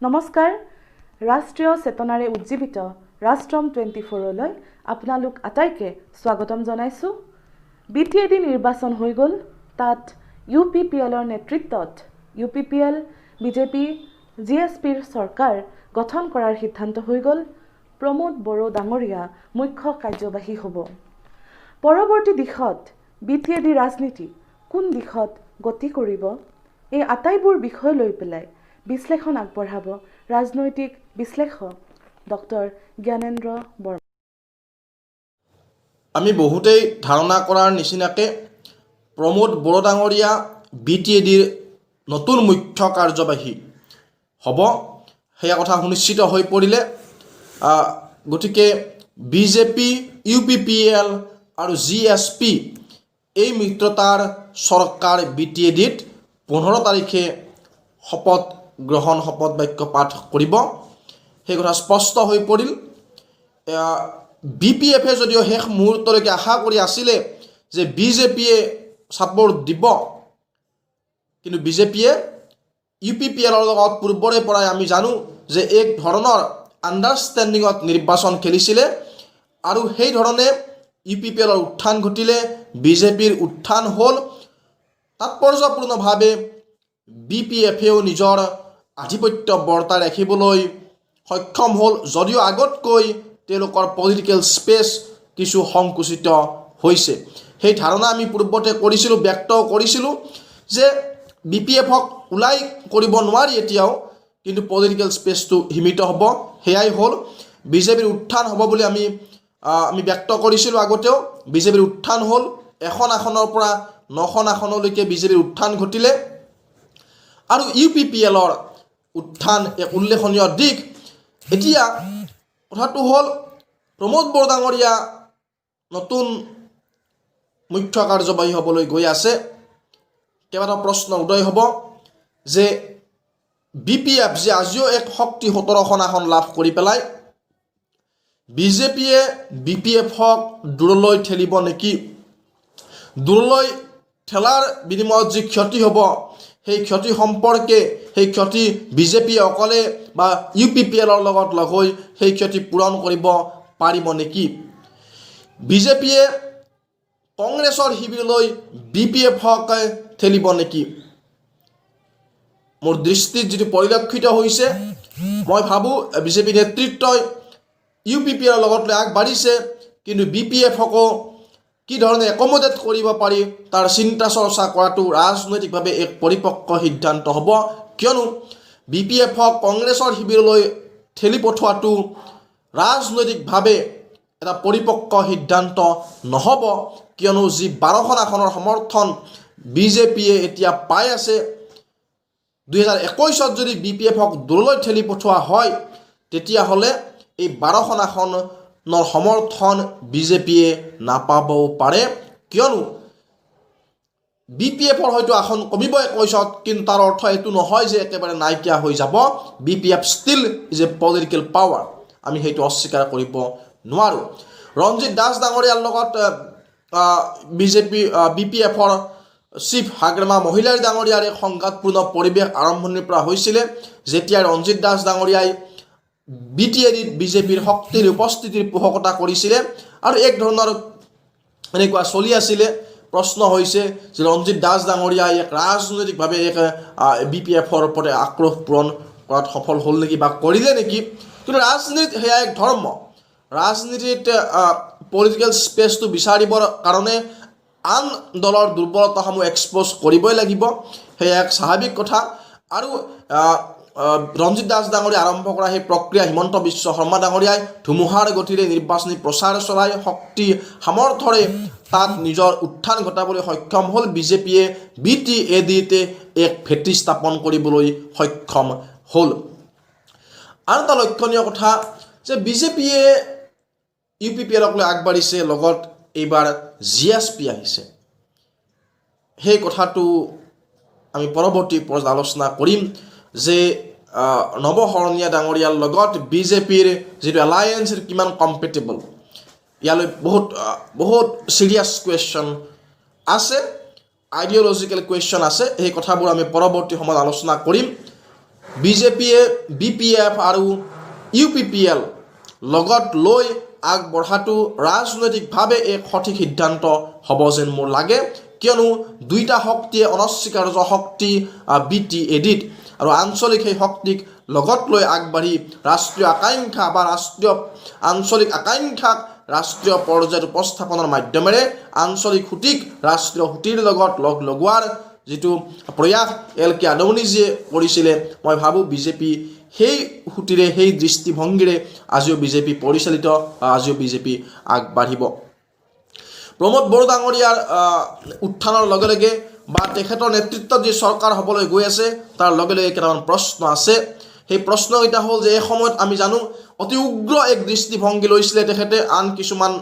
নমস্কাৰ ৰাষ্ট্ৰীয় চেতনাৰে উজ্জীৱিত ৰাষ্ট্ৰম 24লৈ আপোনালোক আটাইকে স্বাগতম জনাইছো। বিটিএডি নিৰ্বাচন হৈ গ'ল। তাত ইউপিপিএলৰ নেতৃত্বত ইউপিপিএল বিজেপি জিএছপিৰ চৰকাৰ গঠন কৰাৰ সিদ্ধান্ত হৈ গ'ল। প্ৰমোদ বড়ো ডাঙৰীয়া মুখ্য কাৰ্যবাহী হ'ব। পৰৱৰ্তী দিশত বিটিএডি ৰাজনীতি কোন দিশত গতি কৰিব, এই আটাইবোৰ বিষয় লৈ পেলাই বিশ্লেষণ আগবঢ়াব ৰাজনৈতিক বিশ্লেষক ডক্টৰ জ্ঞানেন্দ্ৰ বৰ্মা। আমি বহুতেই ধাৰণা কৰাৰ নিচিনাকৈ প্ৰমোদ বড়ো ডাঙৰীয়া বিটিএডিৰ নতুন মুখ্য কাৰ্যবাহী হ'ব, সেয়া কথা সুনিশ্চিত হৈ পৰিলে। গতিকে বিজেপি, ইউপিপিএল আৰু জিএছপি এই মিত্ৰতাৰ চৰকাৰ বিটিএডিত 15 তাৰিখে শপত বাক্য পাঠ কৰিব, সেই কথা স্পষ্ট হৈ পৰিল। বিপিএফে যদিও শেষ মুহূৰ্তলৈকে আশা কৰি আছিলে যে বিজেপিয়ে ছাপোৰ্ট দিব, কিন্তু বিজেপিয়ে ইউপিপিএলৰ লগত পূৰ্বৰে পৰাই আমি জানো যে এক ধৰণৰ আণ্ডাৰষ্টেণ্ডিঙত নিৰ্বাচন খেলিছিলে আৰু সেই ধৰণে ইউপিপিএলৰ উত্থান ঘটিলে, বিজেপিৰ উত্থান হ'ল। তাৎপৰ্যপূৰ্ণভাৱে বিপিএফেও নিজৰ আধিপত্য বৰ্তাই ৰাখিবলৈ সক্ষম হ'ল, যদিও আগতকৈ তেওঁলোকৰ পলিটিকেল স্পেচ কিছু সংকুচিত হৈছে। সেই ধাৰণা আমি পূৰ্বতে কৰিছিলোঁ, ব্যক্তও কৰিছিলোঁ যে বিপিএফক ওলাই কৰিব নোৱাৰি এতিয়াও, কিন্তু পলিটিকেল স্পেচটো সীমিত হ'ব। সেয়াই হ'ল বিজেপিৰ উত্থান হ'ব বুলি আমি ব্যক্ত কৰিছিলোঁ আগতেও। বিজেপিৰ উত্থান হ'ল, 1খন আসনৰ পৰা 9খন আসনলৈকে বিজেপিৰ উত্থান ঘটিলে আৰু ইউপিপিএলৰ উত্থান এক উল্লেখনীয় দিশ। এতিয়া কথাটো হ'ল প্ৰমোদ বড়ো ডাঙৰীয়া নতুন মুখ্য কাৰ্যবাহী হ'বলৈ গৈ আছে। কেইবাটাও প্ৰশ্ন উদয় হ'ব যে বিপিএফ যে আজিও এক শক্তি 17খন আসন লাভ কৰি পেলাই বিজেপিয়ে বিপিএফক দূৰলৈ ঠেলিব নেকি? দূৰলৈ ঠেলাৰ বিনিময়ত যি ক্ষতি হ'ব, সেই ক্ষতি সম্পৰ্কে সেই ক্ষতি বিজেপিয়ে অকলে বা ইউপিপিএলৰ লগত লগ হৈ সেই ক্ষতি পূৰণ কৰিব পাৰিব নেকি? বিজেপিয়ে কংগ্ৰেছৰ শিবিৰলৈ বিপিএফক ঠেলিব নেকি? মোৰ দৃষ্টিত যিটো পৰিলক্ষিত হৈছে, মই ভাবোঁ বিজেপি নেতৃত্বই ইউপিপিএলৰ লগত লৈ আগবাঢ়িছে, কিন্তু বিপিএফকো কি ধৰণে একমোডেট কৰিব পাৰি তাৰ চিন্তা চৰ্চা কৰাটো ৰাজনৈতিকভাৱে এক পৰিপক্ক সিদ্ধান্ত হ'ব। কিয়নো বিপিএফক কংগ্ৰেছৰ শিবিৰলৈ ঠেলি পঠোৱাটো ৰাজনৈতিকভাৱে এটা পৰিপক্ক সিদ্ধান্ত নহ'ব, কিয়নো যি 12খন আসনৰ সমৰ্থন বিজেপিয়ে এতিয়া পাই আছে, 2021ত যদি বিপিএফক দূৰলৈ ঠেলি পঠোৱা হয়, তেতিয়াহ'লে এই 12খন আসনৰ সমৰ্থন বিজেপিয়ে নাপাবও পাৰে। কিয়নো বিপিএফৰ হয়তো আসন কমিব 21ত, কিন্তু তাৰ অৰ্থ এইটো নহয় যে একেবাৰে নাইকিয়া হৈ যাব। BPF still is a political power, আমি সেইটো অস্বীকাৰ কৰিব নোৱাৰোঁ। ৰঞ্জিত দাস ডাঙৰীয়াৰ লগত বিপিএফৰ চিফ হাগ্ৰামা মহিলাৰ ডাঙৰীয়াৰ এক সংঘাতপূৰ্ণ পৰিৱেশ আৰম্ভণিৰ পৰা হৈছিলে, যেতিয়া ৰঞ্জিত দাস ডাঙৰীয়াই বিটিএডিত বিজেপিৰ শক্তিৰ উপস্থিতিৰ পোষকতা কৰিছিলে আৰু এক ধৰণৰ এনেকুৱা চলি আছিলে। প্ৰশ্ন হৈছে যে ৰঞ্জিত দাস ডাঙৰীয়াই এক ৰাজনৈতিকভাৱে এক বিপিএফৰ ওপৰত আক্ৰোশ পূৰণ কৰাত সফল হ'ল নেকি বা কৰিলে নেকি? কিন্তু ৰাজনীতিত সেয়া এক ধৰ্ম। ৰাজনীতিত পলিটিকেল স্পেচটো বিচাৰিবৰ কাৰণে আন দলৰ দুৰ্বলতাসমূহ এক্সপ'জ কৰিবই লাগিব, সেয়া এক স্বাভাৱিক কথা। আৰু ৰঞ্জিত দাস ডাঙৰীয়াই আৰম্ভ কৰা সেই প্ৰক্ৰিয়া হিমন্ত বিশ্ব শৰ্মা ডাঙৰীয়াই ধুমুহাৰ গতিৰে নিৰ্বাচনী প্ৰচাৰ চলাই শক্তি সামৰ্থৰে তাত নিজৰ উত্থান ঘটাবলৈ সক্ষম হ'ল। বিজেপিয়ে বিটিএডিতে এক ভেটি স্থাপন কৰিবলৈ সক্ষম হ'ল। আন এটা লক্ষণীয় কথা যে বিজেপিয়ে ইউপিপিএলক লৈ আগবাঢ়িছে, লগত এইবাৰ জিএছপি আহিছে। সেই কথাটো আমি পৰৱৰ্তী পৰ্যায়ত আলোচনা কৰিম যে নৱশৰণীয়া ডাঙৰীয়াৰ লগত বিজেপিৰ যিটো এলায়েন্স কিমান কম্পেটেবল। ইয়ালৈ বহুত চিৰিয়াছ কুৱেশ্যন আছে, আইডিঅ'লজিকেল কুৱেশ্যন আছে। সেই কথাবোৰ আমি পৰৱৰ্তী সময়ত আলোচনা কৰিম। বিজেপিয়ে BPF আৰু UPPL লগত লৈ আগবঢ়াটো ৰাজনৈতিকভাৱে এক সঠিক সিদ্ধান্ত হ'ব যেন মোৰ লাগে, কিয়নো দুইটা শক্তিয়ে অনস্বীকাৰ্য শক্তি BTADত আৰু আঞ্চলিক সেই শক্তিক লগত লৈ আগবাঢ়ি ৰাষ্ট্ৰীয় আকাংক্ষা বা আঞ্চলিক আকাংক্ষাক ৰাষ্ট্ৰীয় পৰ্যায়ত উপস্থাপনৰ মাধ্যমেৰে আঞ্চলিক সুঁতিক ৰাষ্ট্ৰীয় সুঁতিৰ লগত লগ লগোৱাৰ যিটো প্ৰয়াস LK আদৱানীজীয়ে কৰিছিলে, মই ভাবোঁ বিজেপি সেই সুঁতিৰে সেই দৃষ্টিভংগীৰে আজিও বিজেপি পৰিচালিত, আজিও বিজেপি আগবাঢ়িব। প্ৰমোদ বড়ো ডাঙৰীয়াৰ উত্থানৰ লগে লগে বা তেখেতৰ নেতৃত্বত যি চৰকাৰ হ'বলৈ গৈ আছে তাৰ লগে লগে কেইটামান প্ৰশ্ন আছে। সেই প্ৰশ্নকেইটা হ'ল যে এই সময়ত আমি জানো অতি উগ্ৰ এক দৃষ্টিভংগী লৈছিলে তেখেতে আন কিছুমান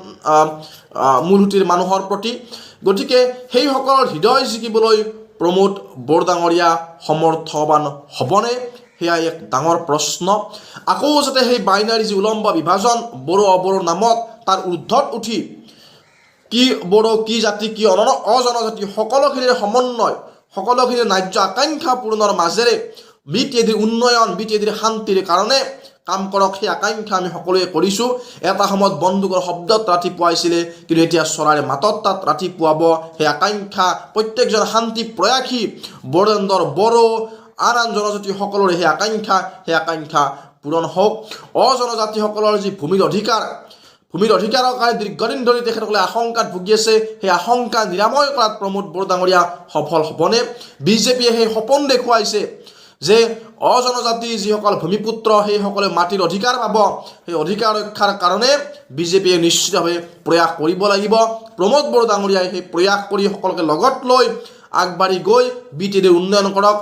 মূলসুঁতিৰ মানুহৰ প্ৰতি, গতিকে সেইসকলৰ হৃদয় জিকিবলৈ প্ৰমোদ বড়ো ডাঙৰীয়া সমৰ্থবান হ'বনে, সেয়া এক ডাঙৰ প্ৰশ্ন। আকৌ যাতে সেই বাইনাৰী যি উলম্ব বিভাজন বড়ো অবড়ো নামত তাৰ ঊৰ্ধত উঠি কি বড়ো কি জাতি কি অজনজাতি সকলোখিনিৰ সমন্বয়, সকলোখিনিৰ ন্যায্য আকাংক্ষা পূৰণৰ মাজেৰে BTADৰ উন্নয়ন, BTADৰ শান্তিৰ কাৰণে কাম কৰক, সেই আকাংক্ষা আমি সকলোৱে কৰিছোঁ। এটা সময়ত বন্দুকৰ শব্দত ৰাতিপুৱাইছিলে, কিন্তু এতিয়া চৰাইৰ মাতত তাত ৰাতিপুৱাব। সেই আকাংক্ষা প্ৰত্যেকজন শান্তি প্ৰয়াসী বড়োলেণ্ডৰ বড়ো আন জনজাতিসকলৰে সেই আকাংক্ষা পূৰণ হওক। অজনজাতিসকলৰ যি ভূমিৰ অধিকাৰৰ কাৰণে দীৰ্ঘদিন ধৰি তেখেতসকলে আশংকাত ভুগি আছে, সেই আশংকা নিৰাময় কৰাত প্ৰমোদ বড়ো ডাঙৰীয়া সফল হ'বনে? বিজেপিয়ে সেই সপোন দেখুৱাইছে যে অজনজাতি যিসকল ভূমিপুত্ৰ সেইসকলে মাটিৰ অধিকাৰ পাব, সেই অধিকাৰ ৰক্ষাৰ কাৰণে বিজেপিয়ে নিশ্চিতভাৱে প্ৰয়াস কৰিব লাগিব। প্ৰমোদ বড়ো ডাঙৰীয়াই সেই প্ৰয়াস কৰি সকলোকে লগত লৈ আগবাঢ়ি গৈ BTADৰ উন্নয়ন কৰক,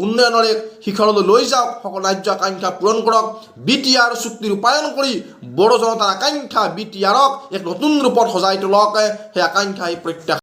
উন্নয়নৰ এক শিখৰলৈ লৈ যাওক, সকলো ন্যায্য আকাংক্ষা পূৰণ কৰক। BTR চুক্তি ৰূপায়ণ কৰি বড়ো জনতাৰ আকাংক্ষা BTRক এক নতুন ৰূপত সজাই তোলক, সেই আকাংক্ষা এই প্ৰত্যাশা